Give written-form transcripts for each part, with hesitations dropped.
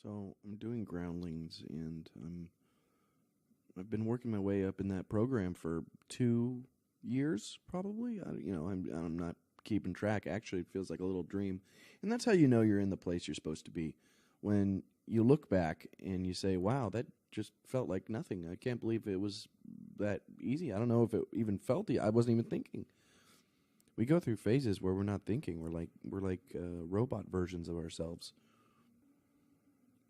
So I'm doing groundlings, and I've been working my way up in that program for 2 years, probably. I'm not keeping track. Actually, it feels like a little dream, and that's how you know you're in the place you're supposed to be. When you look back and you say, "Wow, that just felt like nothing. I can't believe it was that easy." I don't know if it even felt. I wasn't even thinking. We go through phases where we're not thinking. We're like robot versions of ourselves.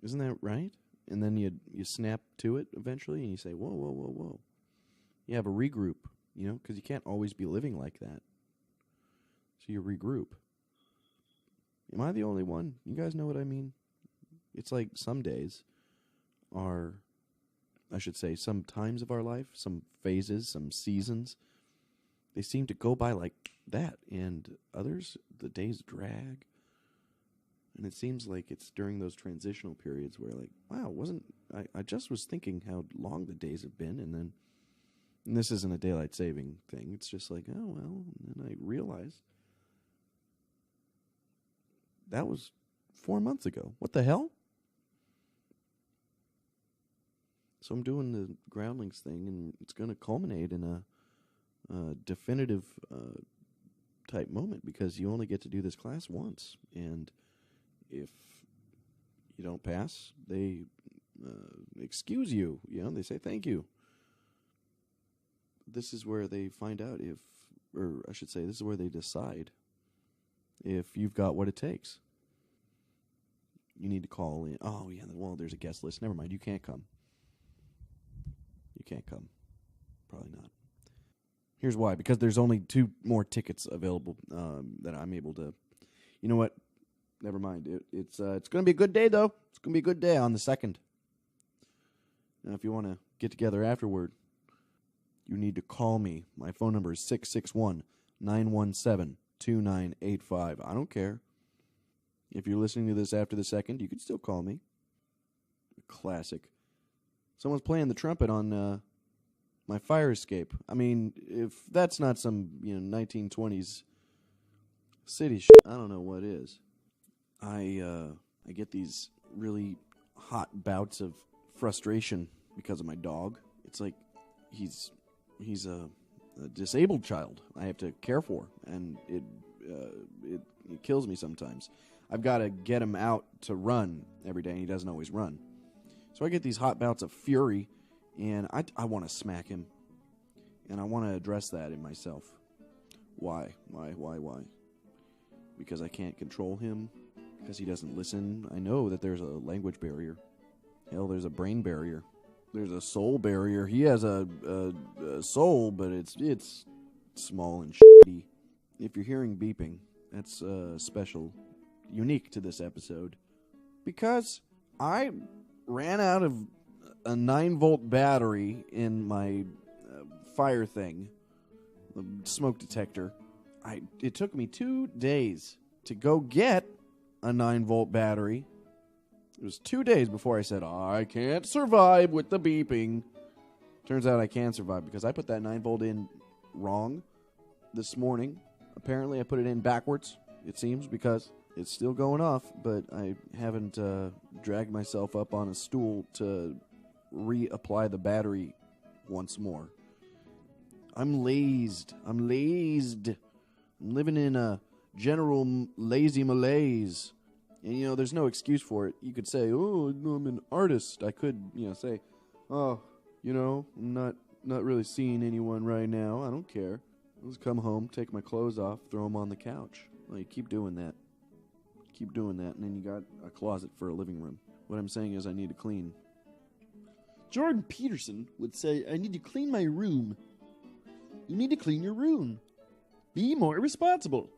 Isn't that right? And then you snap to it eventually, and you say, "Whoa, whoa, whoa, whoa!" You have a regroup, because you can't always be living like that. So you regroup. Am I the only one? You guys know what I mean? It's like some days are, I should say, some times of our life, some phases, some seasons, they seem to go by like that, and others, the days drag. And it seems like it's during those transitional periods where, like, wow, I just was thinking how long the days have been, and this isn't a daylight saving thing. It's just like, oh, well, and then I realize that was 4 months ago. What the hell? So I'm doing the groundlings thing, and it's going to culminate in a definitive type moment, because you only get to do this class once, and if you don't pass, they excuse you. They say thank you. This is where they find out this is where they decide if you've got what it takes. You need to call in. Oh, yeah, well, there's a guest list. Never mind, you can't come. You can't come. Probably not. Here's why. Because there's only 2 more tickets available that I'm able to... You know what? Never mind. It's going to be a good day, though. It's going to be a good day on the 2nd. Now, if you want to get together afterward, you need to call me. My phone number is 661-917-2985. I don't care. If you're listening to this after the 2nd, you can still call me. Classic. Someone's playing the trumpet on my fire escape. I mean, if that's not some 1920s city shit, I don't know what is. I get these really hot bouts of frustration because of my dog. It's like he's a disabled child I have to care for, and it kills me sometimes. I've got to get him out to run every day, and he doesn't always run. So I get these hot bouts of fury, and I want to smack him, and I want to address that in myself. Why? Because I can't control him? Because he doesn't listen? I know that there's a language barrier. Hell, there's a brain barrier. There's a soul barrier. He has a soul, but it's small and shitty. If you're hearing beeping, that's special, unique to this episode. Because I ran out of a 9-volt battery in my fire thing, the smoke detector. It took me 2 days to go get a 9-volt battery. It was 2 days before I said, I can't survive with the beeping. Turns out I can survive, because I put that 9-volt in wrong this morning. Apparently I put it in backwards, it seems, because it's still going off, but I haven't dragged myself up on a stool to reapply the battery once more. I'm lazed. I'm living in a general lazy malaise. And, there's no excuse for it. You could say, oh, I'm an artist. I could, say, oh, I'm not really seeing anyone right now. I don't care. I'll just come home, take my clothes off, throw them on the couch. Well, you keep doing that. And then you got a closet for a living room. What I'm saying is I need to clean. Jordan Peterson would say, I need to clean my room. You need to clean your room. Be more responsible.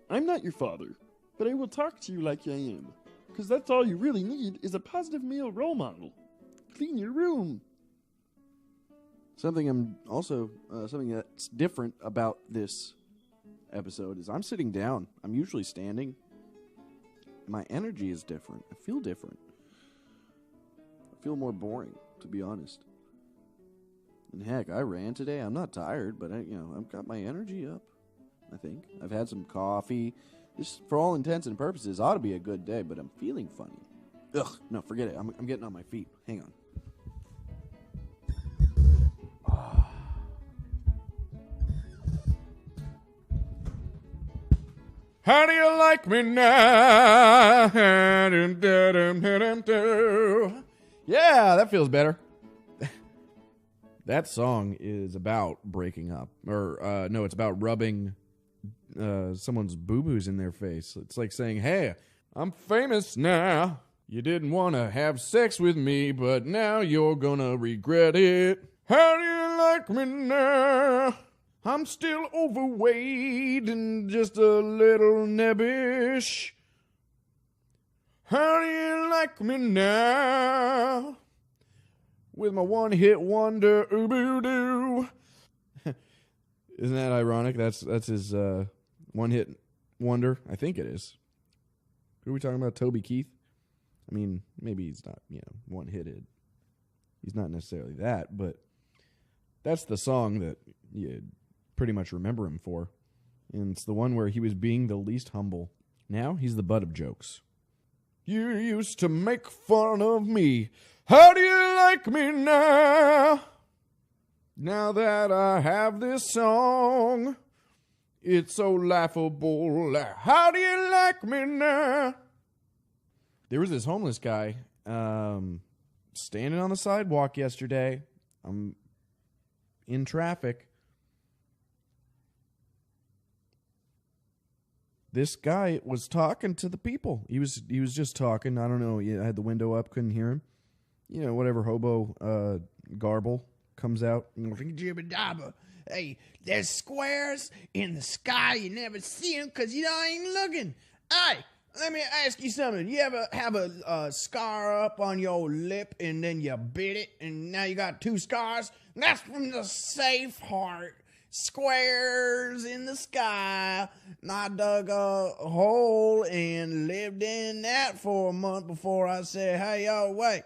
I'm not your father, but I will talk to you like I am. Because that's all you really need is a positive male role model. Clean your room. Something that's different about this episode is I'm sitting down. I'm usually standing. My energy is different. I feel different. I feel more boring, to be honest. And heck, I ran today. I'm not tired, but I've got my energy up, I think. I've had some coffee. This, for all intents and purposes, ought to be a good day, but I'm feeling funny. Ugh, no, forget it. I'm getting on my feet. Hang on. How do you like me now? Yeah, that feels better. That song is about breaking up. Or, no, it's about rubbing someone's boo-boos in their face. It's like saying, hey, I'm famous now. You didn't want to have sex with me, but now you're gonna regret it. How do you like me now? I'm still overweight and just a little nebbish. How do you like me now? With my one-hit wonder, ooh-boo-doo. Isn't that ironic? That's his one-hit wonder. I think it is. Who are we talking about? Toby Keith? I mean, maybe he's not, one-hitted. He's not necessarily that, but that's the song that you pretty much remember him for. And it's the one where he was being the least humble. Now he's the butt of jokes. You used to make fun of me. How do you like me now? Now that I have this song, it's so laughable. How do you like me now? There was this homeless guy standing on the sidewalk yesterday. I'm in traffic. This guy was talking to the people. He was just talking. I don't know. I had the window up, couldn't hear him. Whatever hobo garble comes out. Hey, there's squares in the sky. You never see them because you ain't looking. Hey, let me ask you something. You ever have a scar up on your lip and then you bit it and now you got two scars? That's from the safe heart. Squares in the sky. I dug a hole and lived in that for a month before I said, hey, yo, wait.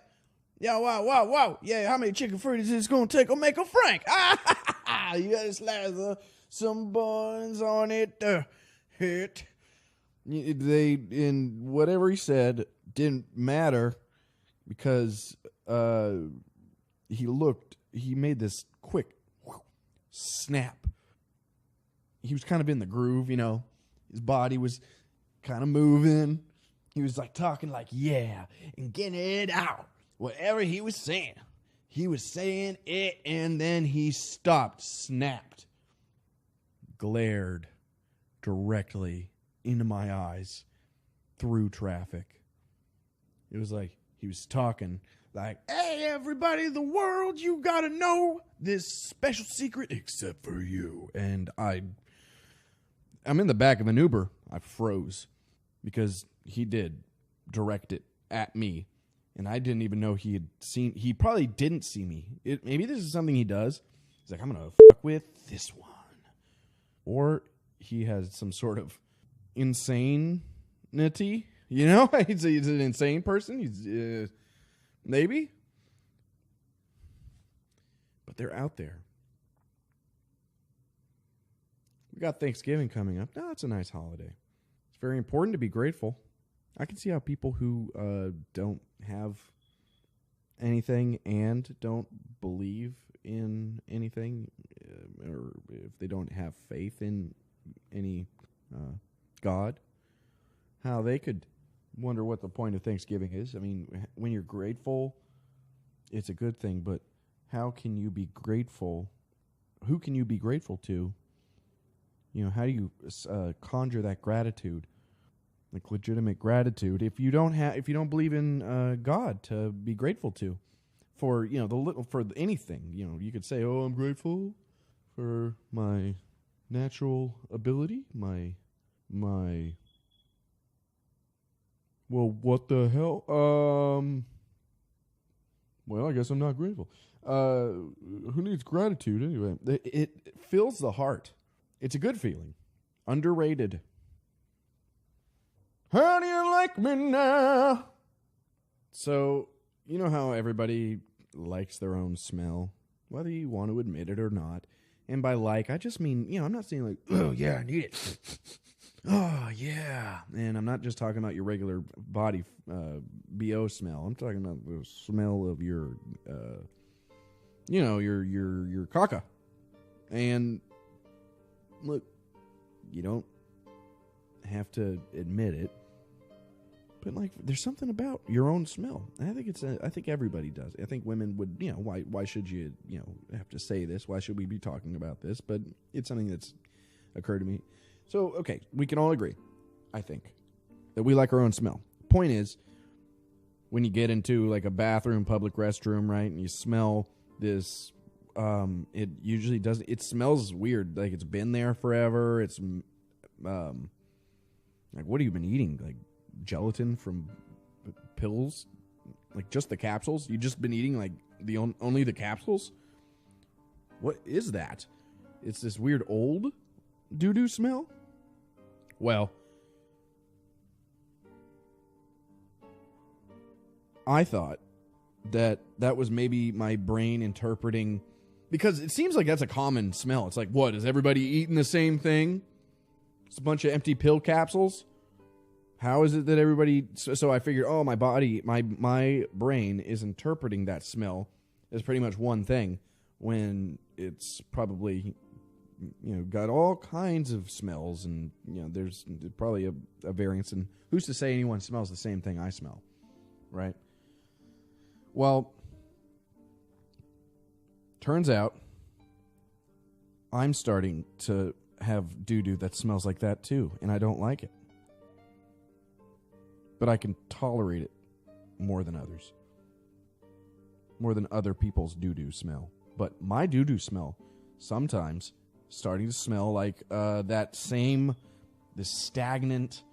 Yo, whoa. Yeah, how many chicken fritters is this going to take to make a frank? You got to slather some buns on it. Hit. In whatever he said, didn't matter because he made this quick snap. He was kind of in the groove, His body was kind of moving. He was like talking like, yeah, and getting it out. Whatever he was saying it, and then he stopped, snapped, glared directly into my eyes through traffic. It was like he was talking like, hey, everybody in the world, you gotta know this special secret except for you. And I'm in the back of an Uber. I froze because he did direct it at me. And I didn't even know he probably didn't see me. Maybe this is something he does. He's like, I'm going to fuck with this one. Or he has some sort of insanity. He's an insane person. He's maybe. But they're out there. We got Thanksgiving coming up. No, it's a nice holiday. It's very important to be grateful. I can see how people who don't have anything and don't believe in anything, or if they don't have faith in any God, how they could wonder what the point of Thanksgiving is. I mean, when you're grateful, it's a good thing, but how can you be grateful? Who can you be grateful to? How do you conjure that gratitude? Like legitimate gratitude, if you don't believe in God to be grateful to, for for anything, you could say, oh, I'm grateful for my natural ability, my well, what the hell? Well, I guess I'm not grateful. Who needs gratitude anyway? It fills the heart. It's a good feeling. Underrated. How do you like me now? So, you know how everybody likes their own smell, whether you want to admit it or not. And by like, I just mean, I'm not saying like, oh, yeah, I need it. Oh, yeah. And I'm not just talking about your regular body BO smell. I'm talking about the smell of your, your caca. And look, you don't have to admit it, but like, there's something about your own smell. And I think everybody does. I think women would, why should you, have to say this? Why should we be talking about this? But it's something that's occurred to me. So, okay, we can all agree, I think, that we like our own smell. Point is, when you get into like a bathroom, public restroom, right, and you smell this, it usually doesn't, it smells weird. Like it's been there forever. It's, like, what have you been eating? Like gelatin from pills? Like just the capsules? You just been eating like only the capsules? What is that? It's this weird old doo-doo smell? Well, I thought that was maybe my brain interpreting, because it seems like that's a common smell. It's like, what, is everybody eating the same thing? It's a bunch of empty pill capsules? How is it that everybody... So I figured, my body, my brain is interpreting that smell as pretty much one thing, when it's probably, got all kinds of smells, and, there's probably a variance. And who's to say anyone smells the same thing I smell, right? Well, turns out I'm starting to have doo-doo that smells like that too, and I don't like it. But I can tolerate it more than others. More than other people's doo-doo smell. But my doo-doo smell sometimes starting to smell like this stagnant,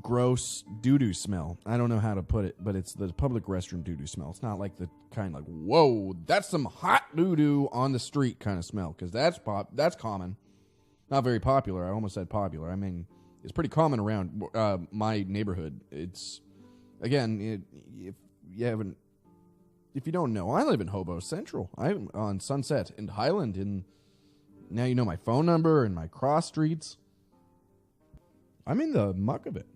gross doo-doo smell. I don't know how to put it, but it's the public restroom doo-doo smell. It's not like the kind like, whoa, that's some hot doo-doo on the street kind of smell, because that's common. Not very popular. I almost said popular. I mean, it's pretty common around my neighborhood. It's, again, if you don't know, I live in Hobo Central. I'm on Sunset and Highland, and now you know my phone number and my cross streets. I'm in the muck of it.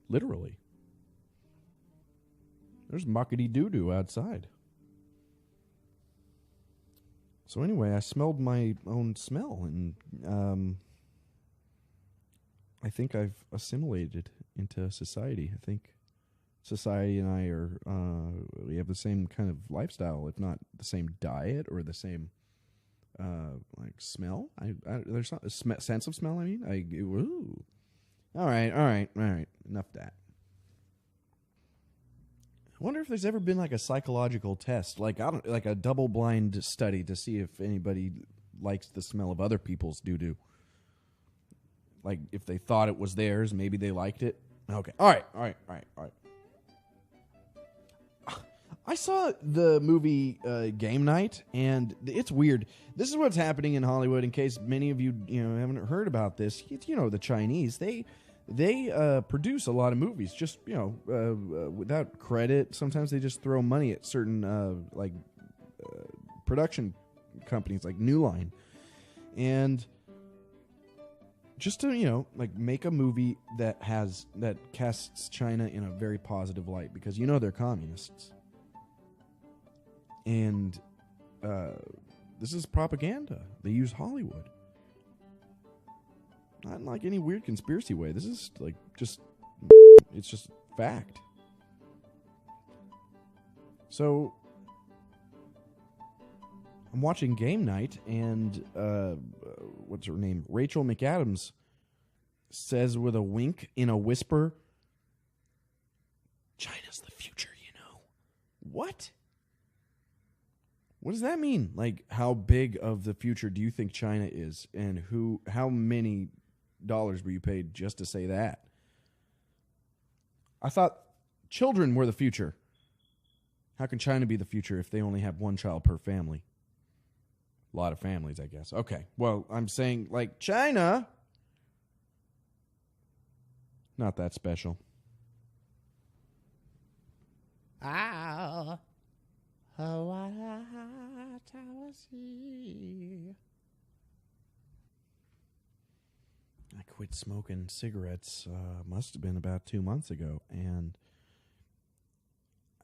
Literally. There's muckety doo-doo outside. So anyway, I smelled my own smell, and I think I've assimilated into society. I think society and I we have the same kind of lifestyle, if not the same diet or the same like smell. There's not a sense of smell. I mean, ooh. All right. Enough of that. I wonder if there's ever been like a psychological test, like a double-blind study to see if anybody likes the smell of other people's doo-doo. Like if they thought it was theirs, maybe they liked it. Okay. All right. I saw the movie Game Night, and it's weird. This is what's happening in Hollywood. In case many of you haven't heard about this, the Chinese they produce a lot of movies just without credit. Sometimes they just throw money at certain production companies like New Line, and just to make a movie that casts China in a very positive light, because they're communists. And this is propaganda. They use Hollywood. Not in like any weird conspiracy way. This is like it's just fact. So I'm watching Game Night, and what's her name? Rachel McAdams says with a wink in a whisper, "China's the future, What? What does that mean? Like, how big of the future do you think China is? And how many dollars were you paid just to say that? I thought children were the future. How can China be the future if they only have one child per family? A lot of families, I guess. Okay, well, I'm saying, like, China, not that special. quit smoking cigarettes, must have been about 2 months ago, and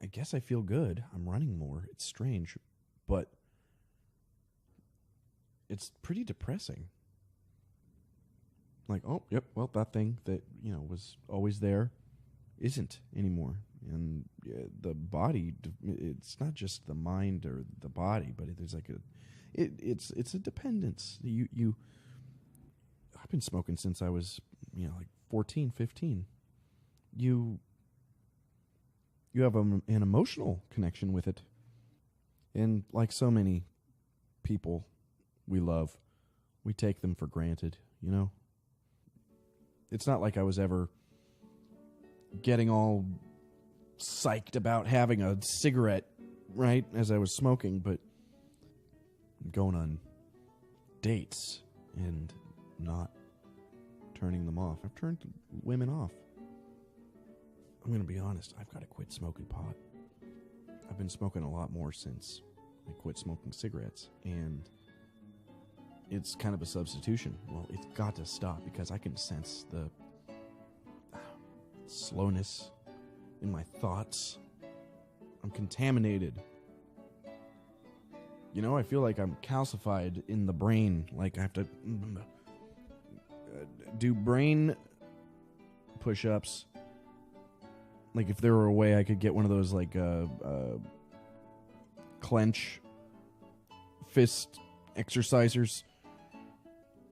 I guess I feel good. I'm running more. It's strange, but it's pretty depressing. Like, oh, yep, well, that thing that, was always there isn't anymore. And the body, it's not just the mind or the body, but there's like it's a dependence. I've been smoking since I was, like 14, 15. You have an emotional connection with it. And like so many people we love, we take them for granted, It's not like I was ever getting all psyched about having a cigarette, right, as I was smoking, but going on dates and not turning them off. I've turned women off. I'm going to be honest, I've got to quit smoking pot. I've been smoking a lot more since I quit smoking cigarettes, and it's kind of a substitution. Well, it's got to stop because I can sense the slowness in my thoughts. I'm contaminated. I feel like I'm calcified in the brain. Like I have to do brain push-ups. Like if there were a way I could get one of those like clench fist exercisers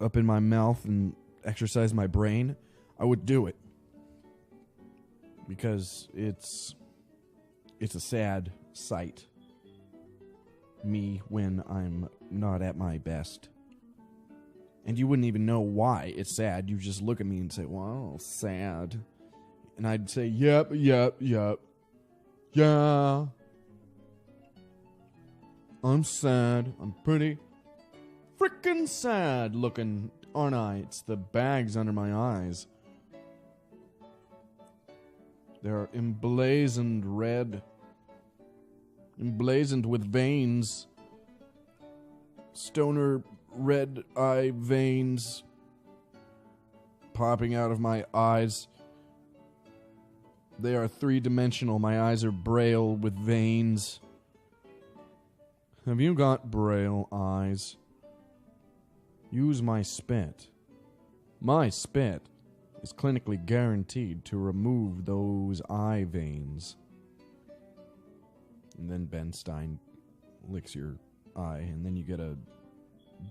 up in my mouth and exercise my brain, I would do it. Because it's a sad sight. Me when I'm not at my best. And you wouldn't even know why it's sad. You just look at me and say, wow, sad. And I'd say, yep. Yeah. I'm sad. I'm pretty freaking sad looking, aren't I? It's the bags under my eyes. They're emblazoned red. Emblazoned with veins. Stoner red eye veins popping out of my eyes. They are three-dimensional. My eyes are Braille with veins. Have you got Braille eyes? Use my spit. My spit is clinically guaranteed to remove those eye veins. And then Ben Stein licks your eye, and then you get a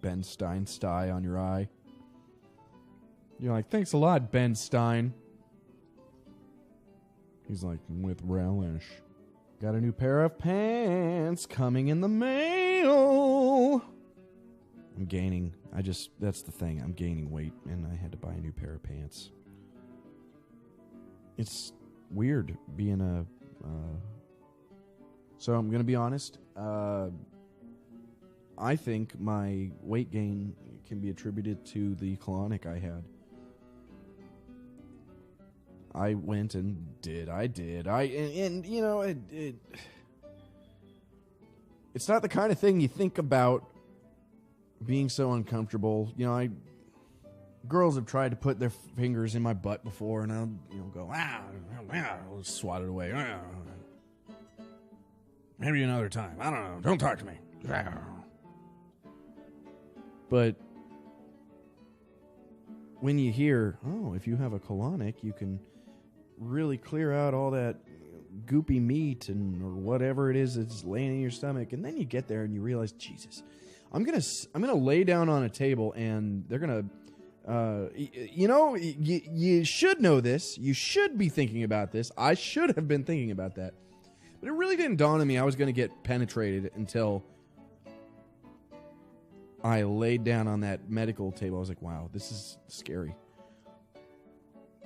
Ben Stein sty on your eye. You're like, thanks a lot, Ben Stein. He's like, with relish. Got a new pair of pants coming in the mail. I'm gaining. That's the thing. I'm gaining weight, and I had to buy a new pair of pants. It's weird being a... So I'm going to be honest. I think my weight gain can be attributed to the colonic I had. I went and did. And you know, it's not the kind of thing you think about being so uncomfortable. You know, girls have tried to put their fingers in my butt before, and I'll, go, I'll swat it away. Maybe another time. I don't know. Don't talk to me. But when you hear, if you have a colonic, you can really clear out all that goopy meat or whatever it is that's laying in your stomach, and then you get there and you realize, Jesus, I'm gonna lay down on a table, and they're gonna, you should know this. You should be thinking about this. I should have been thinking about that, but it really didn't dawn on me I was gonna get penetrated until I laid down on that medical table. I was like, wow, this is scary.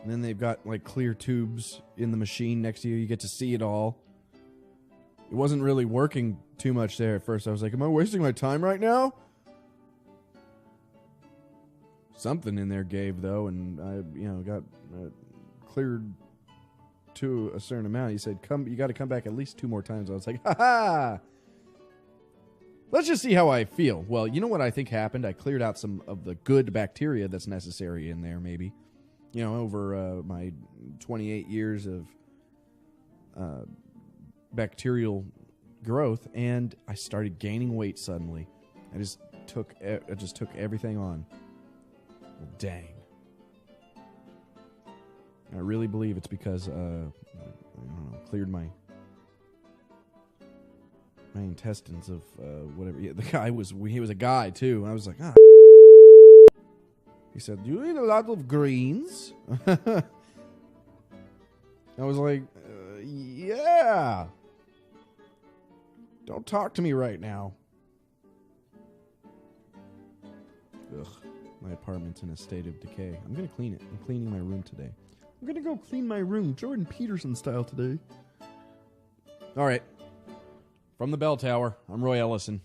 And then they've got like clear tubes in the machine next to you. You get to see it all. It wasn't really working too much there at first. I was like, am I wasting my time right now? Something in there gave, though, and I, got cleared to a certain amount. He said, you got to come back at least 2 more times. I was like, ha-ha! Let's just see how I feel. Well, you know what I think happened? I cleared out some of the good bacteria that's necessary in there, maybe. You know, over my 28 years of bacterial growth, and I started gaining weight suddenly. I just took everything on. Well, dang. I really believe it's because I don't know, cleared my intestines of whatever. Yeah, the guy he was a guy too. And I was like, ah. He said, "Do you eat a lot of greens?" I was like, yeah. Don't talk to me right now. Ugh, my apartment's in a state of decay. I'm gonna clean it. I'm cleaning my room today. I'm gonna go clean my room, Jordan Peterson style today. All right. From the bell tower, I'm Roy Ellison.